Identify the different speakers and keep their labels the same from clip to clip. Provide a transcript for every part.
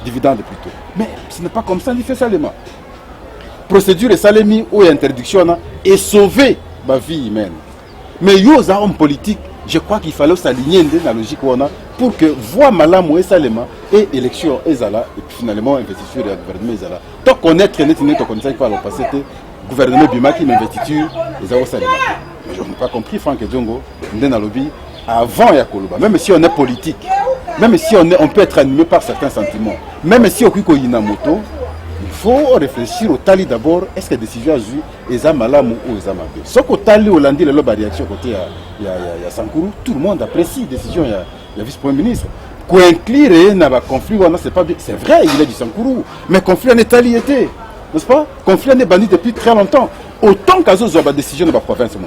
Speaker 1: dividende plutôt. Mais ce n'est pas comme ça, il fait Salema. Procédure et Salemi ou interdiction et sauver ma vie humaine. Mais yo, homme politique, je crois qu'il fallait s'aligner dans la logique où on a pour que voix Malamou et Salema et élection Ezala et puis finalement investiture et gouvernement Ezala. Tant connaître que nous connaissons pas le passé, gouvernement Bimaki investiture Ezala Salema. Mais je n'ai pas compris Franck Djongo, dans le lobby avant Yakoloba. Même si on est politique, même si on peut être animé par certains sentiments, même si on a une moto, il faut réfléchir au tali d'abord. Est-ce que la décision a joué Eza Malamou ou Eza Mabé? Ce qu'au tali, au lundi, le loba réaction côté il y a Sankourou, tout le monde apprécie la décision. Il y a vice-premier ministre. Qu'on inclure un conflit, c'est pas bien. C'est vrai, il est du Sankourou, mais conflit en Italie était, n'est-ce pas? Conflit en est banni depuis très longtemps. Autant qu'à ce la décision de la province de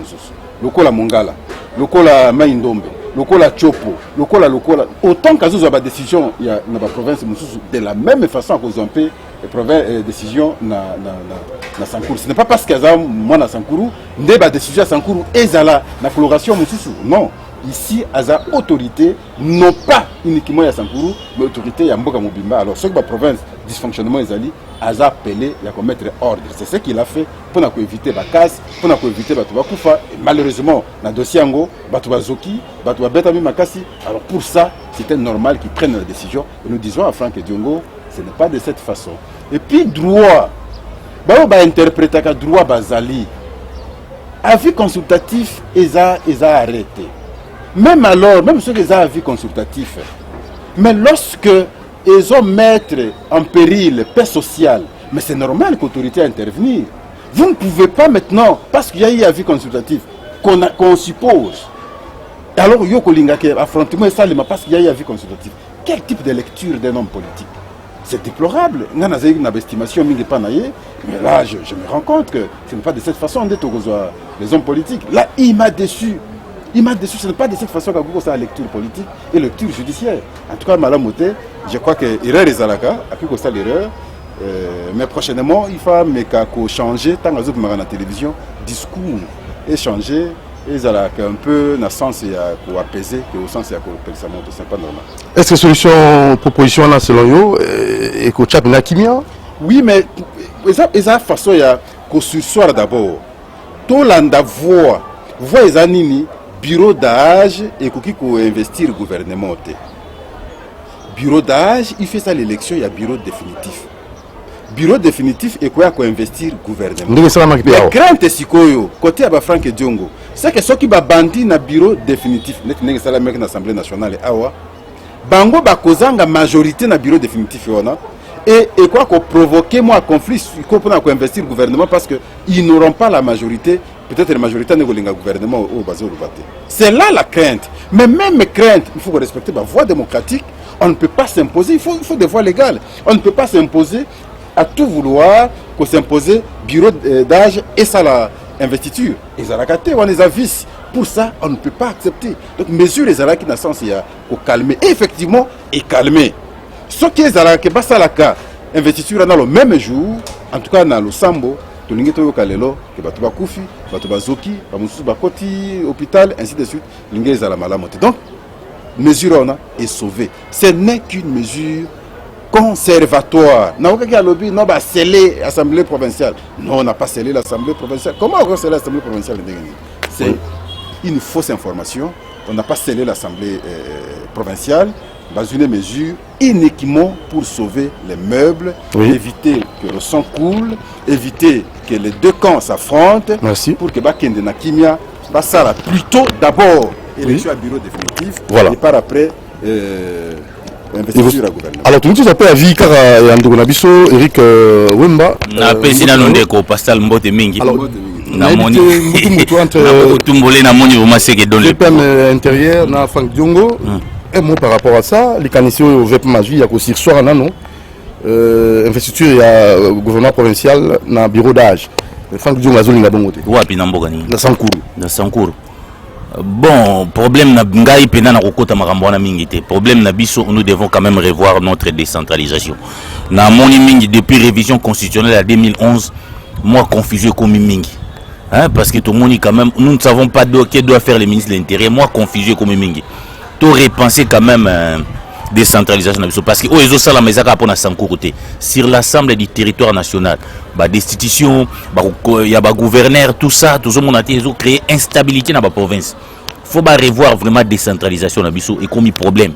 Speaker 1: Lokola Mongala, Lokola Maïndombe, Lokola Chopo, Lokola, autant qu'à ce la décision de la province de la même façon qu'ils ont payé décision na Sankourou. Ce n'est pas parce qu'il y a moi na Sankourou, la décision à Sankourou et la coloration non. Ici, à la autorité, non pas uniquement à Sankourou, mais autorité à Mboka Mobimba. Alors, ce que la province dysfonctionnement Ezali, a appelé à mettre ordre. C'est ce qu'il a fait pour éviter la casse, pour éviter la Koufa. Et malheureusement, dans le dossier Ango, Batouba Zoki, Batouba Betami Makasi. Alors, pour ça, c'était normal qu'ils prennent la décision. Et nous disons à Franck Diongo, ce n'est pas de cette façon. Et puis, droit, on va interpréter que droit Bazali. Avis consultatif, ils ont arrêté. Même alors, même ceux qui ont avis consultatif, mais lorsque ils ont mettre en péril la paix sociale, mais c'est normal que l'autorité intervenir. Vous ne pouvez pas maintenant, parce qu'il y a eu avis consultatif, qu'on suppose. Alors, il y a affrontement parce qu'il y a eu avis consultatif. Quel type de lecture d'un homme politique? C'est déplorable. Il y a une estimation, mais là, je me rends compte que ce n'est pas de cette façon d'être les hommes politiques. Là, il m'a déçu. Ce n'est pas de cette façon qu'on a la lecture politique et la lecture judiciaire. En tout cas, Madame Moté, je crois que l'erreur est Zalaka, après qu'on a l'erreur, mais prochainement, il faut changer, tant que vous la télévision, discours, et changer, et Zalaka un peu, dans le sens pour apaiser, au sens pour ça monte, c'est pas normal.
Speaker 2: Est-ce que solution, proposition là, selon vous, et qu'on tchape la kimia?
Speaker 1: Oui, mais esa façon, il y a qu'on sursoir d'abord. Tout l'anda voix les anini. Bureau d'âge et qu'on investir le gouvernement. Bureau d'âge, il fait ça l'élection, il y a bureau définitif. Bureau définitif et quoi qu'on investir le gouvernement. La crainte c'est quoi côté à Franck Diongo, c'est que ceux qui va bandi na bureau définitif, n'est pas la même l'Assemblée nationale awa. Bango ba kozanga majorité na bureau définitif et quoi qu'on provoquer moi conflit pour investir le gouvernement parce que ils n'auront pas la majorité. Peut-être la majorité ne le gouvernement au bazar. C'est là la crainte. Mais même crainte, il faut respecter la voie démocratique. On ne peut pas s'imposer. Il faut des voies légales. On ne peut pas s'imposer à tout vouloir qu'on s'imposer bureau d'âge et ça la investiture. Et ça la gâté, on les a vis. Pour ça, on ne peut pas accepter. Donc mesure les alaki dans le sens il y a pour calmer. Et effectivement, et calmer. Ce qui est alaki, bah ça la cas investiture dans le même jour. En tout cas dans le sambo. Tolingeto Kalelo, que Batouba Koufi, Batouba Zoki, Bamoussou Bakoti, hôpital, ainsi de suite, l'ingénieur à la malamote. Donc, mesure on a est sauvée. Ce n'est qu'une mesure conservatoire. N'a aucun lobby, non, bah, scellé l'Assemblée provinciale. Non, on n'a pas scellé l'Assemblée provinciale. Comment on a scellé l'Assemblée provinciale? C'est une fausse information. On n'a pas scellé l'Assemblée provinciale. Dans une mesure uniquement pour sauver les meubles, éviter que le sang coule, éviter que les deux camps s'affrontent.
Speaker 2: Merci.
Speaker 1: Pour que Bakende Nakimia ça plutôt d'abord élection à bureau définitif et par après investiture à gouvernement.
Speaker 2: Alors, tout ça peut avis car Andou Nabiso, Eric Wemba.
Speaker 3: Na président Ndeko Pascal Mbote Mingi.
Speaker 2: Na moni
Speaker 3: entre Tumbole na moni vraiment c'est que dans le
Speaker 2: PM intérieur na Franck Diongo. Un mot par rapport à ça, les canisiers au VEP Magie, il y a aussi soir non investiture il y a gouvernement provincial dans le bureau d'âge. Franck Diongo a zone la bonne côté.
Speaker 3: Wapi na mbogani.
Speaker 2: Na Sankourou.
Speaker 3: Na Sankourou. Bon, problème na ngai pena na kokota makambo na mingi te. Problème na biso, nous devons quand même revoir notre décentralisation. Na moni mingi depuis révision constitutionnelle à 2011, moi confusé comme mingi. Hein, parce que tout le monde quand même, nous ne savons pas qui doit faire le ministre de l'Intérieur. Moi confusé comme mingi. Tout repenser quand même décentralisation parce que ils ont ça la maison pour na côté sur l'ensemble du territoire national ba destitution il y a ba gouverneur tout ça tout le monde a ils ont créé instabilité dans la province. Faut ba revoir vraiment décentralisation na biso et comme problème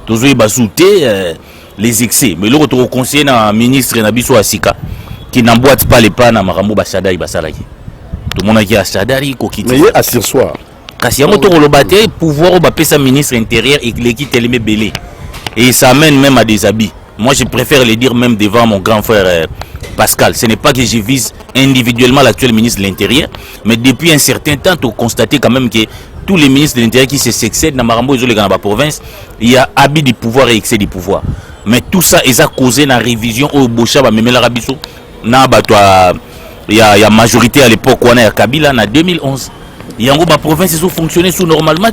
Speaker 3: tous ils ba souter les excès mais le retour conseiller na ministre na biso Asika qui n'emboîte pas les pas na marambo ba sadari ba salaki tout le monde a qui a sadari ko quitter
Speaker 2: mais à sur soir
Speaker 3: kasi yango to le battre pouvoir ba pesa ministre intérieur et l'équipe tellement belé et ça amène même à des habits. Moi je préfère le dire même devant mon grand frère Pascal, ce n'est pas que je vise individuellement l'actuel ministre de l'Intérieur, mais depuis un certain temps tu constater quand même que tous les ministres de l'Intérieur qui se succèdent dans Marambo et dans la province, il y a habit du pouvoir et excès du pouvoir. Mais tout ça ils a causé la révision au Bocha ba memela rabiso na batwa il y a majorité à l'époque on a Kabila en 2011. Yango ba province ils ont fonctionné sous normalement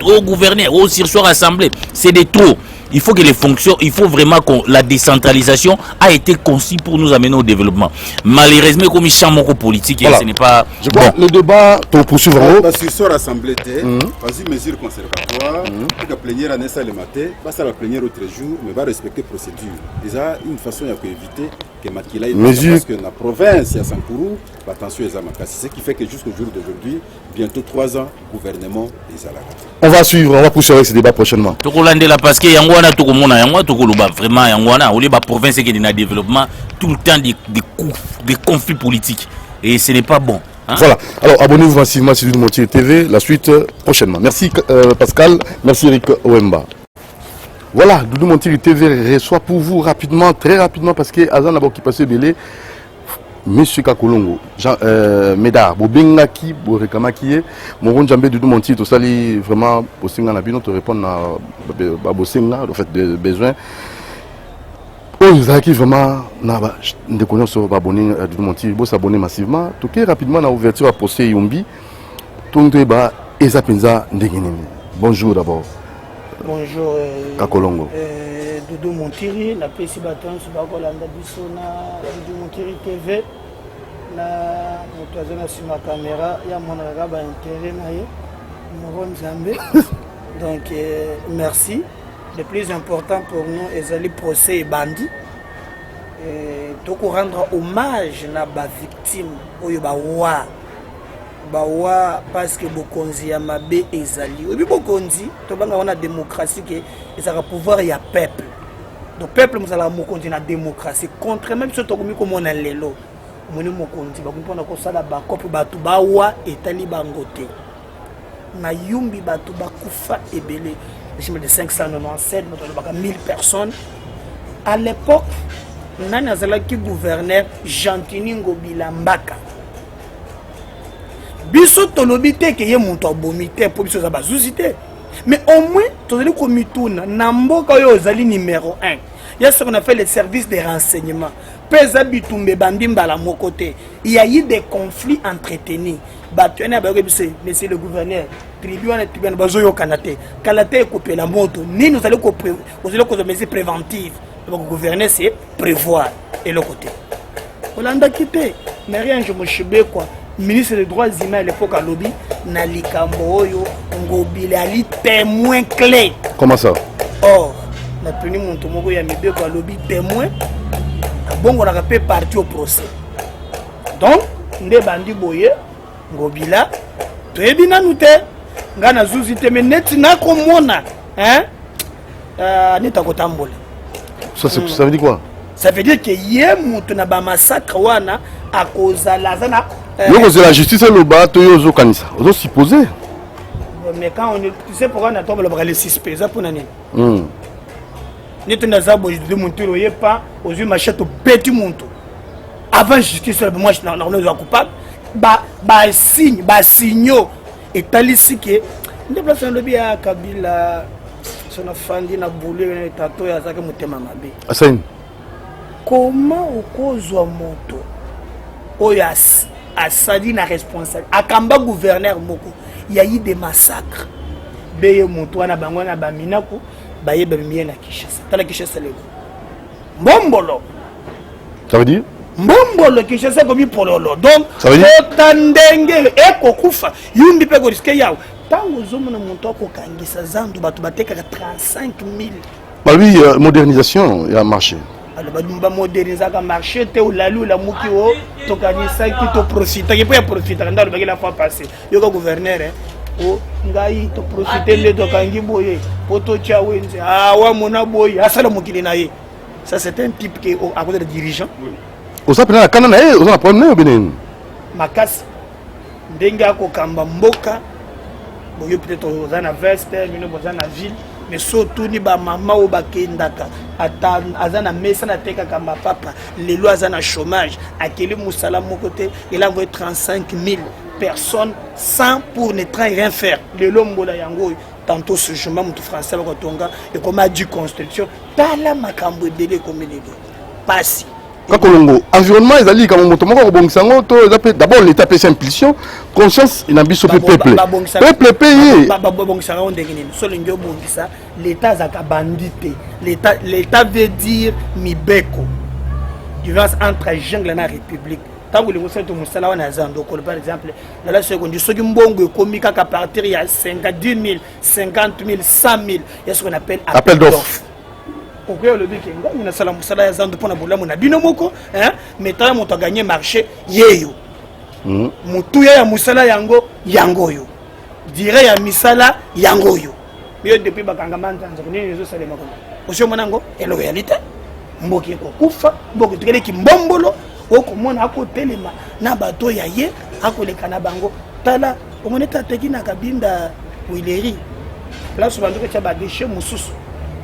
Speaker 3: au gouverneur au sursoir assemblée c'est des trop. Il faut que les fonctions, il faut vraiment que la décentralisation a été conçue pour nous amener au développement. Malheureusement, comme il champ politique,
Speaker 2: voilà.
Speaker 3: Ce n'est pas
Speaker 2: je crois le débat ton poursuivre
Speaker 1: parce que sur l'assemblée vas-y mesure conservatoire pour la plénière année ça le matin ça la plénière autre jour mais va respecter procédure déjà une façon il faut éviter que Makila parce que dans la province il y a Sankourou attention les amakasi ce qui fait que jusqu'au jour d'aujourd'hui bientôt 3 ans gouvernement des Alaka.
Speaker 2: On va suivre, on va poursuivre avec ce débat prochainement.
Speaker 3: Tokolandela parce que yangwana tokomona yangwa tokoluba vraiment yangwana oli ba province qui est dans développement tout le temps des conflits politiques et ce n'est pas bon. Hein?
Speaker 2: Voilà. Alors abonnez-vous massivement sur Doudou Montiri TV, la suite prochainement. Merci Pascal, merci Eric Owemba. Voilà, Doudou Montiri TV reçoit pour vous rapidement, très rapidement parce que Azan d'abord qui passait belé Monsieur Kakolongo, Jean Médard, Bobengaki, Borekamaki, Moron Djambé Doudou Montiri, tout ça, vraiment, Bosinga Nabino, te répondre à Bosinga, en fait, des besoins. Vous avez vraiment des connaissances sur abonner à Doudou Montiri, vous s'abonner massivement, tout rapidement, dans l'ouverture à procès Yumbi, tout le monde est Ezapenza Ndegenemi. Bonjour d'abord.
Speaker 4: Bonjour.
Speaker 2: Kakolongo.
Speaker 4: Doudou Montiri, la PC Baton, Subakolanda Bissona, Doudou Montiri TV, na motoazana sur ma caméra, il y a mon arabe intérêt, Moron Zambé. Donc, merci. Le plus important pour nous, c'est le procès et bandit. Donc, rendre hommage à la victime, parce que Bokonzi ya mabe ezali. Obi Bokonzi, to banga wana démocratie que ça va pouvoir ya peuple. Donc peuple musala mokonzi na démocratie contre même ce tokomi comme on a lelo. Moni mokonzi ba kompona ko sala ba kope batu bawa etali bangote. Na yumbi batu bakufa ebele. Je me de 597 notre 1000 personnes. À l'époque, nani azala ki gouverneur Jantini Ngobila Mbaka. Biso tolobi te ke ye monto abomi te pour biso za bazuzité mais au moins tozali komituna na mboka oyo ozali numéro 1 il y a ce qu'on appelle les services de renseignement pesa bitumbe bandimba la mokote il y a eu des conflits entretenus batuana ba rebise monsieur le gouverneur tribunal bazoyo kanate kalate couper la moto ni nous allons ko mesures préventives le gouverneur c'est prévoir et le côté Olanda quitté mais rien je me chebe quoi ministre des droits humains à l'époque à lobby na likambo oyo Ngobila ali témoin clé.
Speaker 2: Comment ça?
Speaker 4: Or na tenu mon tomoko ya mibeko à lobby témoin bongo na kapé parti au procès donc nde bandi boye Ngobila toyebi nanu te nga na zuzi te mais neti na komona hein neta kotambola
Speaker 2: ça veut dire quoi?
Speaker 4: Ça veut dire que hier mutu na ba massacre wana à cause lazana
Speaker 2: c'est la justice le bas toyo kanisa ozo supposé
Speaker 4: mais quand on tu sais pourquoi on a tombé le suspect ça pour nani ni tu n'as pas de monter le pas aux yeux machette petit monto avant justice moi je n'en coupable ba signaux et talisi que déplacement le bien Kabila son afandi na boulé tato ya zaka mutema mabe
Speaker 2: Asain
Speaker 4: comment okozwa moto oyas Asadi na responsable akamba gouverneur moko il y a eu des massacres beye moto wana bango na baminako baye bamie na Kinshasa tala Kinshasa lego mbombolo
Speaker 2: ça veut dire
Speaker 4: mbombolo Kinshasa comme pololo donc
Speaker 2: ça veut dire
Speaker 4: tandenge ekokufa yumbi peko risque yawo tango zomona moto akokangisa zandu batu bateka 35 000
Speaker 2: Bah oui, modernisation, il y a marché.
Speaker 4: Alors, bah moderniser le marché, tu as la mouki, tu as ça qui te profite. Tu peux profiter dans le la fois passée. Il y a un gouverneur, oh, ngai to profiter le to kangi boye, poto chawenze. Ah ouais, mona boye, asala mouki na ye. Ça c'est un type qui à côté des dirigeants.
Speaker 2: Au ça la canana, on a problème Benin.
Speaker 4: Makasi. Ndenga ko kamba mboka. Boye peut-être aux na veste, mino boza na ville. Mais surtout ni ba mama o bakendaka ata azana mesa na teka kama papa les lois azana chômage akeli musala mon côté il a envoyé 35 000 personnes sans pour ne rien faire le lombola yango tantôt ce chemin mutu français le tonga et comme a dit construction tala makambo délé comme les passi
Speaker 2: Kakolongo, environnement, ils allaient comme motomoko bongisango to d'abord l'état peut impulsion, conscience il a biso peuple. Peuple payé.
Speaker 4: Bongisango on dégine. Solo ndio bongisa, l'état zaka bandité. L'état veut dire mibeko. Différence entre jungle et la république. Tant que les Moussala to Moussala wana zando par exemple, dans la seconde soki mbongo ekomi kaka partir il y a 50 000, 50 000, 100 000, il y a ce qu'on appelle
Speaker 2: appel d'offres.
Speaker 4: Pourquoi le bic est là, salam musala ya zando pona bola mona bino moko, hein? Mais tant mon gagner marché yeyo. Mutu ya musala yango yo. Dire ya misala yango yo. Mais depuis bakanga mantanza ni les autres salema comme. Osho monango et la réalité. Mboki ko kufa, mboki tukele ki mbombolo, oko mona ako telema na bato ya ye, ako le kana bango. Tala, omoneta tekina kabinda wileri. Là souvent que tu as déchet mususu.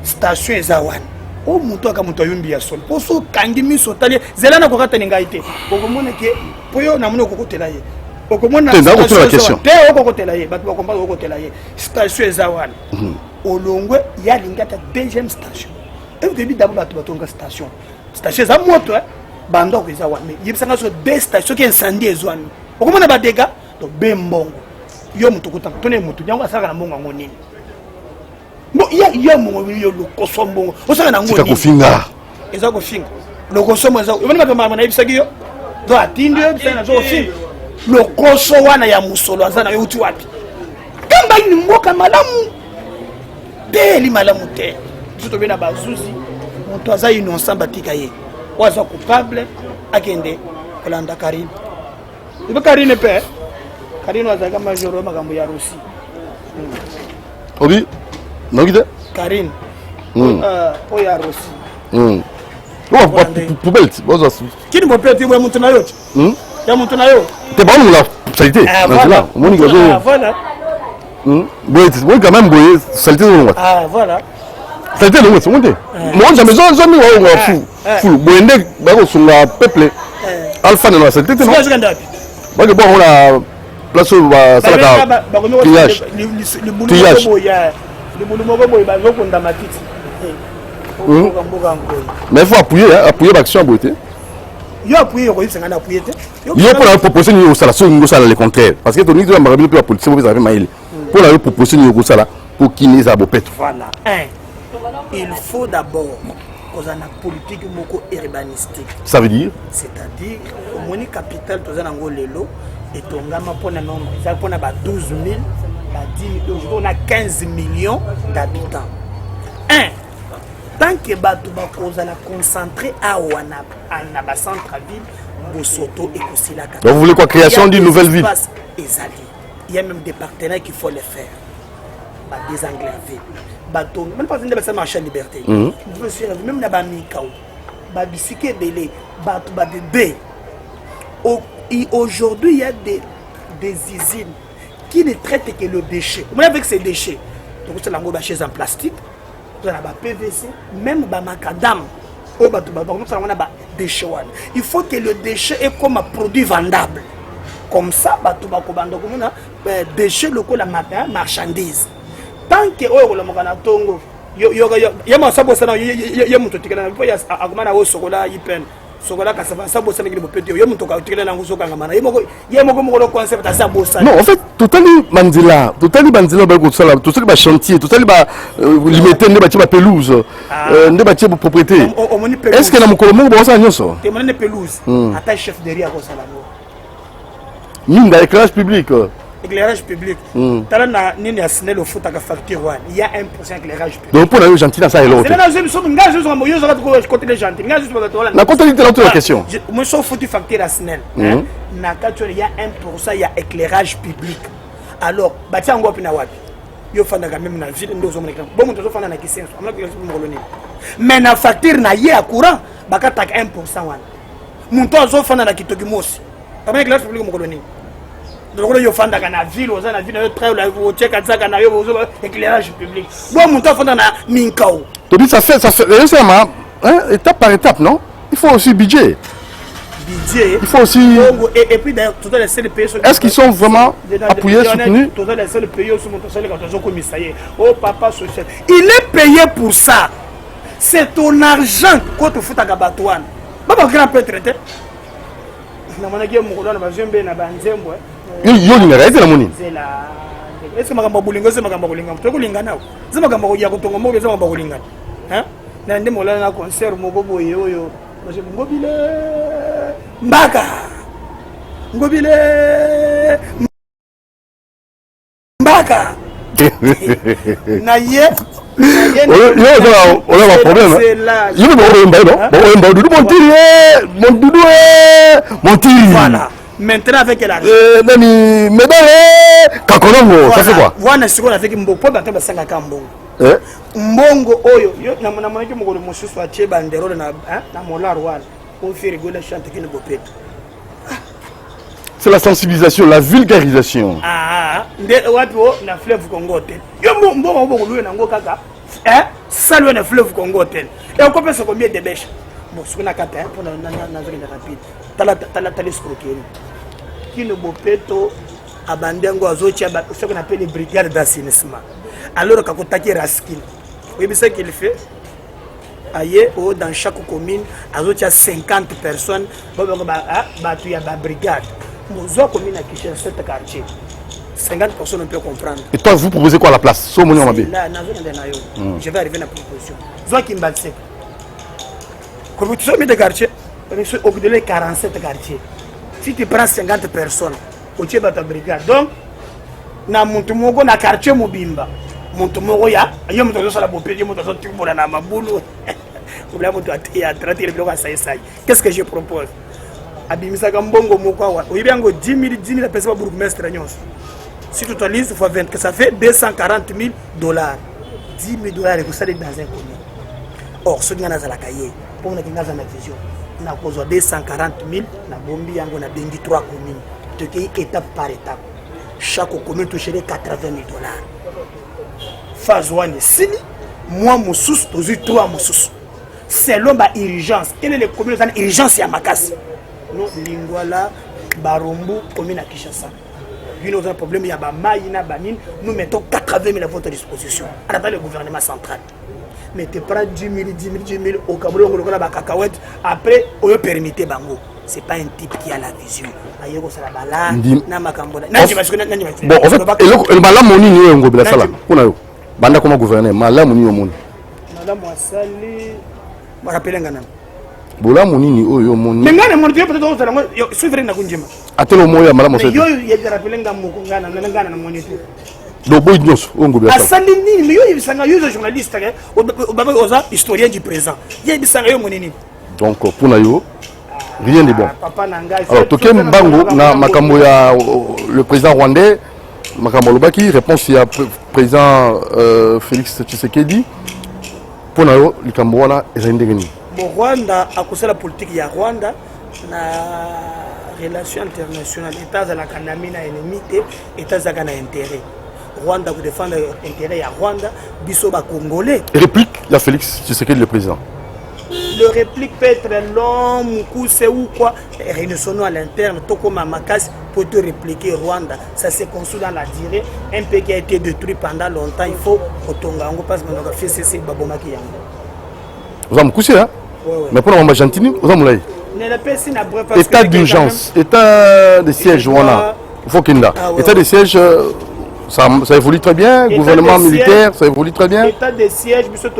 Speaker 4: Station ezawan o muto aka muto yumbi ya sol poso kangi miso tali zelana ko kata ningaite okomona ke poyo na muno kokotela ye okomona station te okokotela ye batu bakomba okokotela ye station ezawan olongwe ya lingata deuxième station et début d'abord batu batonga station za moto bando ko ezawan mais yebisanga so deux stations qui incendie ezawan okomona ba dégâts to bembongo yo muto kutanga tone muto nyango asaka na mbongo ngonini. Bon, il y a un moment où il y a le consommation. On s'en a un
Speaker 2: moment. Finga.
Speaker 4: Ils ont finga. Le consommation. Il y a un moment où il y a le consommation ya musolo azana yo tu wapi. Kamba ni mboka malamu. Deli malamu te. Surtout bien na bazuzi. Monto aza innocent batika ye. Waza coupable akende kolanda Karine. Ibe Karine pe. Karine waza kama majoro makambo ya Russi.
Speaker 2: Obi non guide
Speaker 4: Karine oya Rossi
Speaker 2: poubelle
Speaker 4: qui ne peut pas monter na yo ya monter na yo
Speaker 2: t'es pas la saleté
Speaker 4: voilà
Speaker 2: voilà bon quand même boyer saleté
Speaker 4: voilà
Speaker 2: saleté non c'est monté moi jamais fou boyende ba ko sunga peuple alpha na saleté non ba ke bon on a place ba salaka pillage mais il faut appuyer l'action à beauté.
Speaker 4: Il faut appuyer, il
Speaker 2: faut la proposer au salaire le contraire. Parce que ton idée de la la politique, vous avez maïl. Pour la proposer au salaire pour qu'il n'ait pas de
Speaker 4: voilà. Il faut d'abord qu'on ait une politique urbanistique.
Speaker 2: Ça veut dire?
Speaker 4: C'est-à-dire, au moins capital, tu as un lelo et ton gamin pour un nombre, il y a 12 000. Aujourd'hui, on a 15 millions d'habitants. Tant que Batou Bakoza l'a concentré à Ouana, centre-ville, Bosoto et Kousilaka.
Speaker 2: Donc vous voulez quoi? Création d'une nouvelle ville?
Speaker 4: Il y a même des partenaires qu'il faut le faire. Des enclavés. Bateau, même pas de marché à liberté. Même la Bamikao, Babisike Belé, Batou Babé. Aujourd'hui, il y a des usines qui ne traitent que le déchet. Avec ces déchets, donc c'est la chaise en plastique, la PVC, même la macadam. Il faut que le déchet est comme un produit vendable. Comme ça, déchet local la marchandise. Tant que non,
Speaker 2: en fait, totally bandila, totally chantier, totally limité ne bâti pelouse, ne bâti propriété. Est-ce que na mukolomo bon ça nyoso?
Speaker 4: Te monene pelouse. Ata chef derrière ko sala ngo.
Speaker 2: Minga éclairage public.
Speaker 4: éclairage public. T'as là ni assigné le foot à la facture one. Il y a 1% éclairage public.
Speaker 2: Donc pour la gentil dans ça et l'autre.
Speaker 4: C'est là je suis gars je suis moyen je côté les gentils. Gars je suis pas toi là.
Speaker 2: Na côté de la question.
Speaker 4: Moi je faut facture assigné. Na quand il y a 1% il y a éclairage public. Alors batia ngo pina wapi. Yo fanda quand même na ville ndo zo moneka. Bon to zo fanda na kisenso. Amna ko ngoloni. Mais na facture na ye à courant baka tak 1% wana. Muntu zo fanda na kitoki mosi. Kama éclairage public mo koloni. Donc yo fanda kana ville oza na ville yo très la yo check ça kana yo zo éclairage public. Bon muntu fanda na minkao.
Speaker 2: Tu dis ça fait récemment étape par étape non? Il faut aussi budget.
Speaker 4: Budget.
Speaker 2: Il faut aussi
Speaker 4: et puis d'ailleurs tout les seuls pays.
Speaker 2: Est-ce qu'ils sont vraiment appuyés soutenus?
Speaker 4: Tout les seuls pays sur mon salaire quand on commissariat. Oh papa social. Il est payé pour ça. C'est ton argent quand tu fous ta gabatouane. Baba grand peut traiter. Na mona ke mo na bazembe na banzembo.
Speaker 2: Yo linga ete na moni.
Speaker 4: Est-ce que makambo bulingo c'est makambo bulinga. To kulinga nawo. C'est makambo ya kutonga mo ke c'est makambo bulinga. Hein? Na ndemo la na concert mo go boye oyo. Parce que ngobile mbaka. Ngobile mbaka. Na ye
Speaker 2: on a un problème. Il y a un problème.
Speaker 4: Voilà. Maintenant avec la
Speaker 2: ça fait quoi?
Speaker 4: Voilà ce qu'on a fait Mbongo pour battre 5 Mbongo. Mbongo oyo yo na mona mona ke mokolo mosusu atie bandero na molar wala on fait rigoler chanter que ne bopet.
Speaker 2: C'est la sensibilisation, la vulgarisation.
Speaker 4: Nde wapi o na fleuve Congo te. Yo mbongo bokulu na ngo kaka. Salut na fleuve Congo te. Et on peut se combien de bêches. Bon, ce qu'on a capté pour na zone rapide. T'as l'escroquerie. Qui ne bopeto abandengo azotia ce qu'on appelle les brigades d'assainissement. Alors quand on attaque Raskin. Oui, mais ce qu'il fait ailleurs dans chaque commune azotia 50 personnes tu y a brigade. Mozo commune à Kinshasa 7 quartiers. 50 personnes on peut comprendre.
Speaker 2: Et toi vous proposez quoi à la place?
Speaker 4: Là je vais arriver à la proposition. Zo qui m'basse. Comme tu sommes des quartiers, au bout de les 47 quartiers. Si tu prends 50 personnes, tu as ta brigade. Donc, na montumogo na quartier mobimba. Montumogo ya, yo mtozo sala bopé, yo mtozo tubola na mabulu. Qu'est-ce que je propose? Abimisa Mbongo Mokwa, il y a 10 000 personnes pour bourgmestre. Si tu totalises, ça fait 240 000 dollars. 10 000 dollars, vous savez, dans un commune. Or, ce qui est dans la cahier, pour nous, dans la vision, nous avons 240 000, nous avons 23 communes. Donc, étape par étape. Chaque commune toucherait 80 000 dollars. Phase 1 est 6 000. Moi, mon sous, tu as 3 mon sous. Selon ma urgence. Quelle est la commune qui urgence à Makassi? Nous, Lingwala, Barombo, commune à Kinshasa. Il y a un problème, il y a Maïna, Banin. Nous mettons 80 000 à votre disposition. À le gouvernement central. Mais tu prends 10 000 au Cameroun, au Cacahuète. Après, on peut permettre Bango. Ce n'est pas un type qui a la vision.
Speaker 2: Bon, en fait, le malin moni ni un gobelin sala. On a eu. Banda comment gouverner? Malin moni au monde.
Speaker 4: Madame Wassali, je rappelle un gamin.
Speaker 2: Bola moni ni o yo moni.
Speaker 4: Mais ngana moni peut-être dans la souverain na kunjima.
Speaker 2: Atelo moya mala mo.
Speaker 4: Yo ya rappelle un gamin ko ngana na moni tu.
Speaker 2: Do boy nyos o ngobelin sala.
Speaker 4: Asali ni mais yo ibisanga yo journaliste o baba oza historien du présent. Ya ibisanga yo moni ni.
Speaker 2: Donc pour na yo rien de bon.
Speaker 4: Papa Nanga.
Speaker 2: Alors Tokem Bango na makambo ya le président rwandais makambo lobaki réponse ya président Félix Tshisekedi pour na yo likambo wana ezindengeni.
Speaker 4: Rwanda a causé la politique ya Rwanda na relation internationale état za la kanamina ennemi état za kana intérêt Rwanda pour défendre intérêt ya Rwanda biso ba congolais
Speaker 2: réplique la Félix Tshisekedi le président.
Speaker 4: Le réplique peut être long, Moukouse ou quoi. Réunissons-nous à l'interne, Toko Mamakas pour te répliquer Rwanda. Ça s'est construit dans la durée. Un pays qui a été détruit pendant longtemps, il faut Otongango parce qu'on a fait cesser Babomaki.
Speaker 2: Vous avez couché, hein? Mais pour la Argentine, vous avez état d'urgence, état de siège, voilà. Il faut qu'il y ait état de siège. Ça évolue très bien, gouvernement militaire, ça évolue très bien.
Speaker 4: État de siège, nous sommes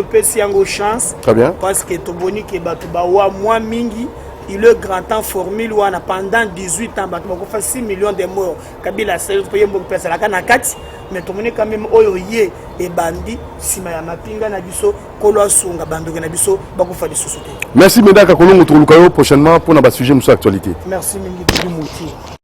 Speaker 4: en chance.
Speaker 2: Très bien.
Speaker 4: Parce que Toboni qui est battu, moi mingi, il est grand temps formule wana pendant 18 ans bato bako fa 6 millions de morts Kabila c'est pour yembo pesa la kana kati mais to moni quand même oyo ye e bandi sima ya mapinga na biso kolo sunga bandoke na biso bako fa lisusu te.
Speaker 2: Merci Medaka Kolongo Tolukayo prochainement pour na ba sujet muso actualité.
Speaker 4: Merci mingi Mouti.